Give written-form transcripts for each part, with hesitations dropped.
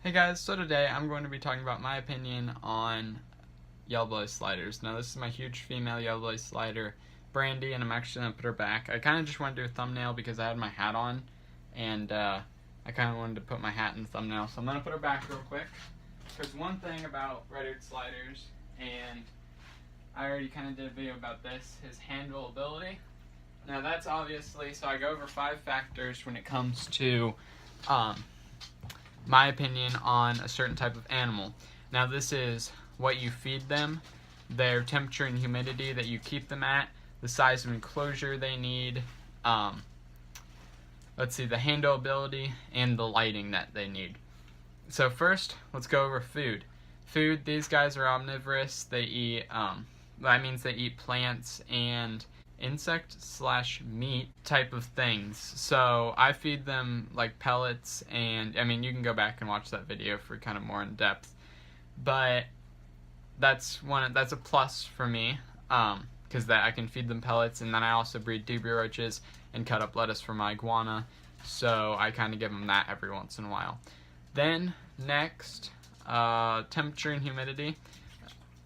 Hey guys, so today I'm going to be talking about my opinion on yellow-bellied sliders. Now this is my huge female yellow-bellied slider, Brandy, and I'm actually going to put her back. I kind of just wanted to do a thumbnail because I had my hat on, and I kind of wanted to put my hat in the thumbnail. So I'm going to put her back real quick. There's one thing about red-eared sliders, and I already kind of did a video about this, is handleability. Now that's obviously, so I go over 5 factors when it comes to my opinion on a certain type of animal. Now this is what you feed them, their temperature and humidity that you keep them at, the size of enclosure they need, the handleability, and the lighting that they need. So first, let's go over food. Food, these guys are omnivorous. They eat, that means they eat plants and insect/meat type of things. So I feed them like pellets, and I mean you can go back and watch that video for kind of more in depth. But that's a plus for me, because that I can feed them pellets, and then I also breed dubia roaches and cut up lettuce for my iguana. So I kind of give them that every once in a while. Then next, temperature and humidity.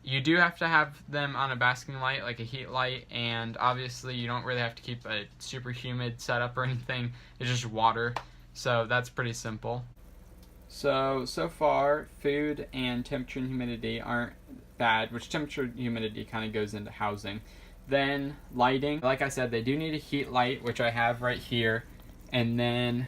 You do have to have them on a basking light, like a heat light, and obviously you don't really have to keep a super humid setup or anything. It's just water, so that's pretty simple. So far, food and temperature and humidity aren't bad, which temperature and humidity kind of goes into housing. Then lighting, like I said, they do need a heat light, which I have right here, and then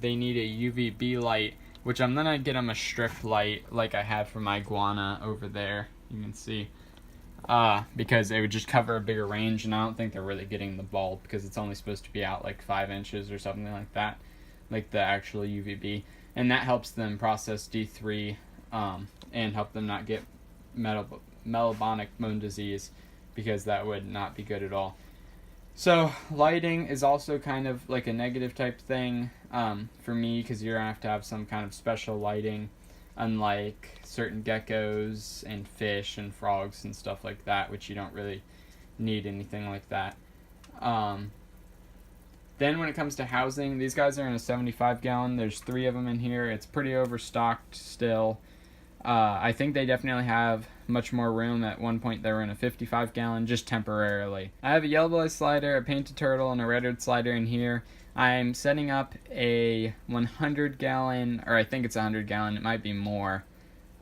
they need a UVB light, which I'm gonna get them a strip light like I have for my iguana over there. You can see, because it would just cover a bigger range, and I don't think they're really getting the bulb because it's only supposed to be out like 5 inches or something like that, like the actual UVB, and that helps them process D3 and help them not get metabolic bone disease, because that would not be good at all. So lighting is also kind of like a negative type thing for me, because you're gonna have to have some kind of special lighting, unlike certain geckos and fish and frogs and stuff like that, which you don't really need anything like that. Then when it comes to housing, these guys are in a 75 gallon. There's 3 of them in here. It's pretty overstocked still. I think they definitely have much more room. At one point they were in a 55 gallon, just temporarily. I have a yellow-bellied slider, a painted turtle, and a red-eared slider in here. I'm setting up a 100 gallon, or I think it's 100 gallon, it might be more,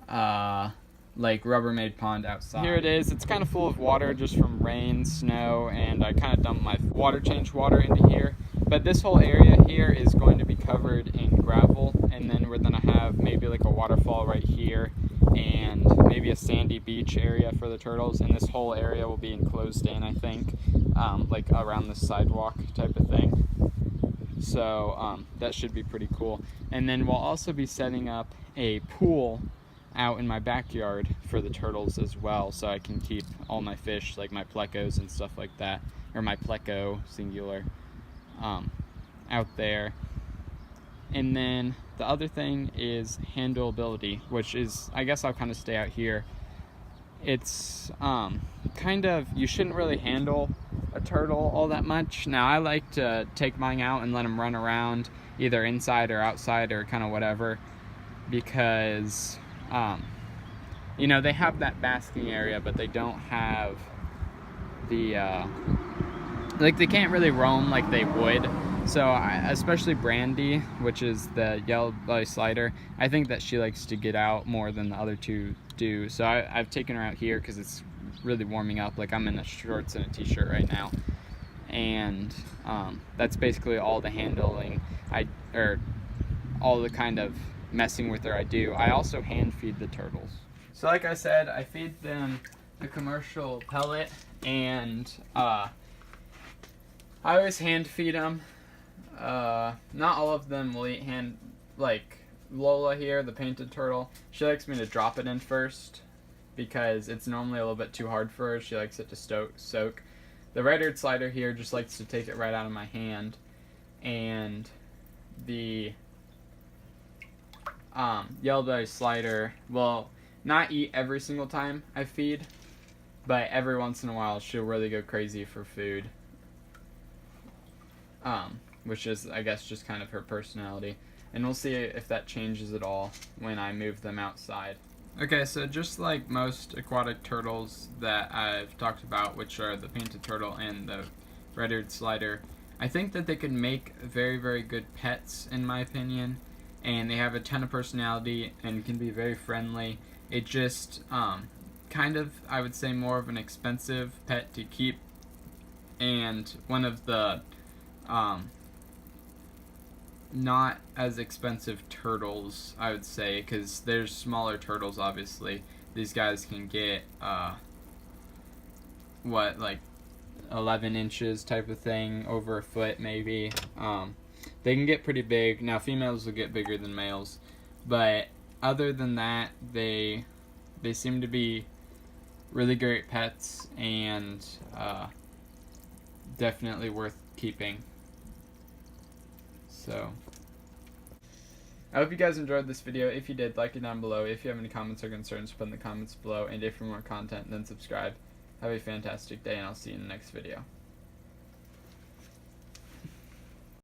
like Rubbermaid pond outside. Here it is. It's kind of full of water just from rain, snow, and I kind of dumped my change water into here. But this whole area here is going to be covered in gravel, and then we're going to have maybe like a waterfall right here, and maybe a sandy beach area for the turtles, and this whole area will be enclosed in, I think, like around the sidewalk type of thing. So that should be pretty cool. And then we'll also be setting up a pool out in my backyard for the turtles as well, so I can keep all my fish, like my plecos and stuff like that, or my pleco singular, out there. And then the other thing is handleability, which is, I guess I'll kind of stay out here. It's kind of, you shouldn't really handle a turtle all that much. Now I like to take mine out and let them run around either inside or outside or kind of whatever, because you know, they have that basking area, but they don't have the like, they can't really roam like they would. So especially Brandy, which is the yellow-bellied slider, I think that she likes to get out more than the other 2 do. So I've taken her out here because it's really warming up. Like, I'm in the shorts and a t-shirt right now, and that's basically all the handling or all the kind of messing with her I do. I also hand feed the turtles. So like I said, I feed them a commercial pellet, and I always hand feed them. Not all of them will eat like Lola here, the painted turtle. She likes me to drop it in first because it's normally a little bit too hard for her. She likes it to soak. The red-eared slider here just likes to take it right out of my hand. And the yellow-bellied slider will not eat every single time I feed, but every once in a while she'll really go crazy for food. Which is, I guess, just kind of her personality. and we'll see if that changes at all when I move them outside. Okay, so just like most aquatic turtles that I've talked about, which are the painted turtle and the red-eared slider, I think that they could make very, very good pets, in my opinion, and they have a ton of personality and can be very friendly. It just kind of, I would say, more of an expensive pet to keep, and one of the not as expensive turtles, I would say, because there's smaller turtles, obviously. These guys can get like 11 inches type of thing, over a foot maybe. They can get pretty big. Now females will get bigger than males, but other than that, they seem to be really great pets, and definitely worth keeping. So I hope you guys enjoyed this video. If you did, like it down below. If you have any comments or concerns, put in the comments below, and if for more content, then subscribe. Have a fantastic day, and I'll see you in the next video.